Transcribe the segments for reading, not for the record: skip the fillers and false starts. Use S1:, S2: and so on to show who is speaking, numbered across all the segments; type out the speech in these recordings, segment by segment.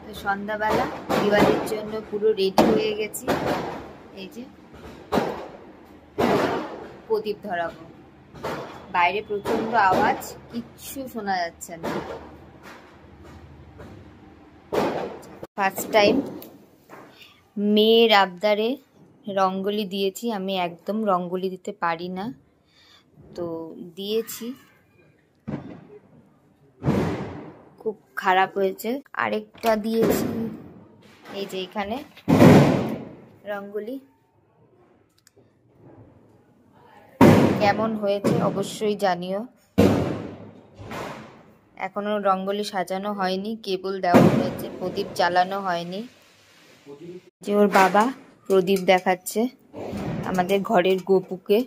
S1: তো সন্ধ্যাবেলা দিওয়ালির জন্য পুরো রেডি হয়ে গেছি। এই যে প্রদীপ ধরাবো। বাইরে প্রচন্ড আওয়াজ, কিচ্ছু শোনা যাচ্ছে না। ফার্স্ট টাইম মেয়ের আবদারে রঙ্গোলি দিয়েছি। আমি একদম রঙ্গোলি দিতে পারি না, তো দিয়েছি, খুব খারাপ হয়েছে। আরেকটা দিয়েছি এই যে এখানে রঙ্গোলি, কেমন হয়েছে অবশ্যই জানিও। এখনো রঙ্গোলি সাজানো হয়নি, কেবল দেওয়া হয়েছে, প্রদীপ জ্বালানো হয়নি। যে ওর বাবা প্রদীপ দেখাচ্ছে আমাদের ঘরের গোপুকে।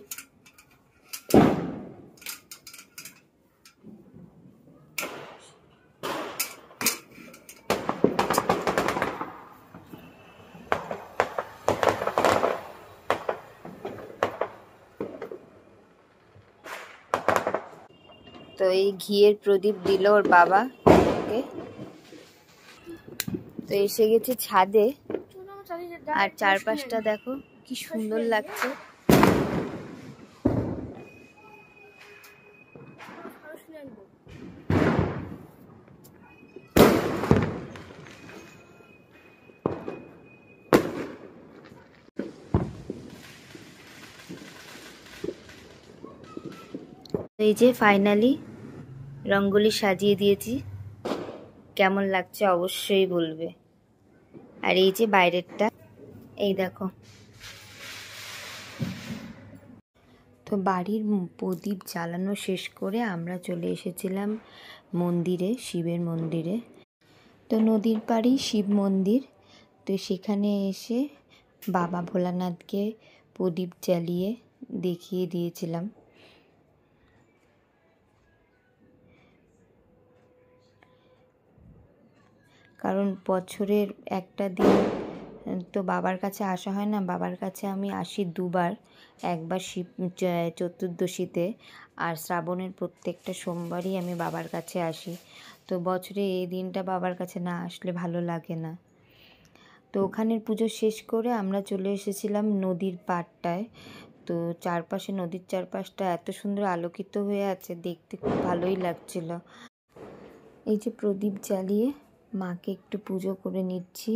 S1: তো এই ঘিয়ের প্রদীপ দিল ওর বাবা ওকে। তো এসে গেছে ছাদে, আর চারপাশটা দেখো কি সুন্দর লাগছে। এই যে ফাইনালি রঙ্গোলি সাজিয়ে দিয়েছি, কেমন লাগছে অবশ্যই বলবে। আর এই যে বাইরেরটা, এই দেখো। তো বাড়ির প্রদীপ জ্বালানো শেষ করে আমরা চলে এসেছিলাম মন্দিরে, শিবের মন্দিরে। তো নদীর পাড়েই শিব মন্দির। তো সেখানে এসে বাবা ভোলানাথকে প্রদীপ জ্বালিয়ে দেখিয়ে দিয়েছিলাম। কারণ বছরের একটা দিন তো বাবার কাছে আসা হয় না। বাবার কাছে আমি আসি দুবার, একবার শিব চতুর্দশীতে, আর শ্রাবণের প্রত্যেকটা সোমবারই আমি বাবার কাছে আসি। তো বছরে এই দিনটা বাবার কাছে না আসলে ভালো লাগে না। তো ওখানের পুজো শেষ করে আমরা চলে এসেছিলাম নদীর পাড়টায়। তো চারপাশে, নদীর চারপাশটা এত সুন্দর আলোকিত হয়ে আছে, দেখতে খুব ভালোই লাগছিল। এই যে প্রদীপ জ্বালিয়ে মাকে একটু পুজো করে নিচ্ছি।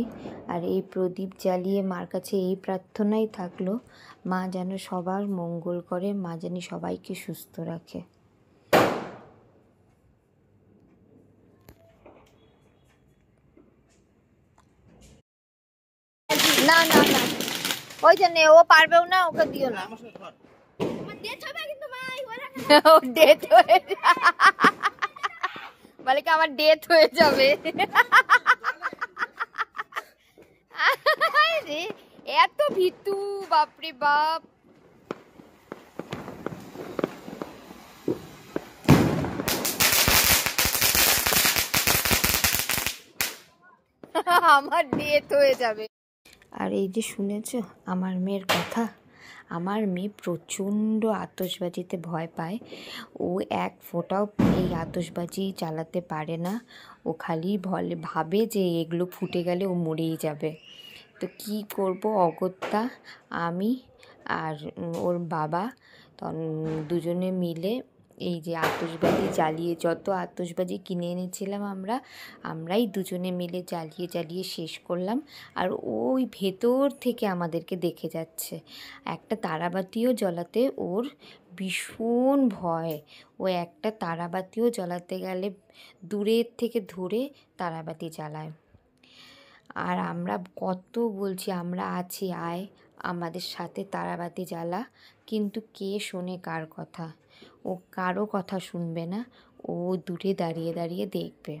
S1: আর এই প্রদীপ জ্বালিয়ে মার কাছে এই প্রার্থনাই থাকলো, মা যেন সবার মঙ্গল করে, মা যেন সবাইকে সুস্থ রাখে। না না না, ওই জন্য ও পারবেও না, ওকে দিও না। ডেথ হয়ে বলে কি আমার ডেথ হয়ে যাবে। এত ভীতু, বাপরে বাপ। আমার ডেথ হয়ে যাবে। আর এই যে শুনেছো আমার মেয়ের কথা, আমার মেয়ে প্রচণ্ড আতশবাজিতে ভয় পায়। ও এক ফোঁটাও এই আতশবাজি চালাতে পারে না। ও খালি ভাবে যে এগুলো ফুটে গেলে ও মরেই যাবে। তো কি করব, অগত্যা আমি আর ওর বাবা দুজনে মিলে এই যে আতশবাজি জ্বালিয়ে, যত আতশবাজি কিনে এনেছিলাম আমরাই দুজনে মিলে জ্বালিয়ে জ্বালিয়ে শেষ করলাম। আর ওই ভেতর থেকে আমাদেরকে দেখে যাচ্ছে। একটা তারাবাতিও জ্বালাতে ওর ভীষণ ভয়। ও একটা তারাবাতিও জ্বালাতে গেলে দূরের থেকে ধরে তারাবাতি জ্বালায়। আর আমরা কত বলছি আমরা আছি, আয় আমাদের সাথে তারাবাতি জ্বালা, কিন্তু কে শোনে কার কথা? ও কারো কথা শুনবে না, ও দূরে দাঁড়িয়ে দাঁড়িয়ে দেখবে।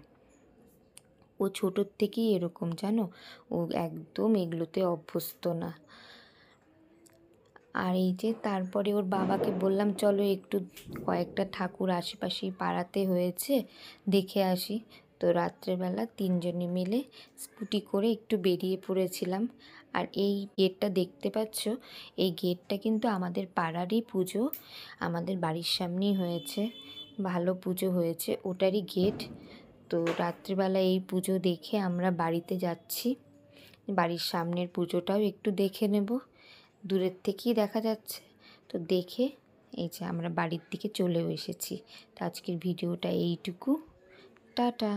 S1: ও ছোটোর থেকেই এরকম, জানো, ও একদম এগুলোতে অভ্যস্ত না। আর এই যে তারপরে ওর বাবাকে বললাম চলো একটু কয়েকটা ঠাকুর আশেপাশেই পাড়াতে হয়েছে, দেখে আসি। তো রাত্রেবেলা তিনজনে মিলে স্কুটি করে একটু বেরিয়ে পড়েছিলাম। আর এই গেটটা দেখতে পাচ্ছ, এই গেটটা কিন্তু আমাদের পাড়ারই পুজো, আমাদের বাড়ির সামনেই হয়েছে, ভালো পুজো হয়েছে, ওটারই গেট। তো তো রাত্রিবেলা এই পুজো দেখে আমরা বাড়িতে যাচ্ছি। বাড়ির সামনের পুজোটাও একটু দেখে নেব, দূরের থেকেই দেখা যাচ্ছে। তো দেখে এই যে আমরা বাড়ির দিকে চলেও এসেছি। তো আজকের ভিডিওটা এইটুকু, টাটা।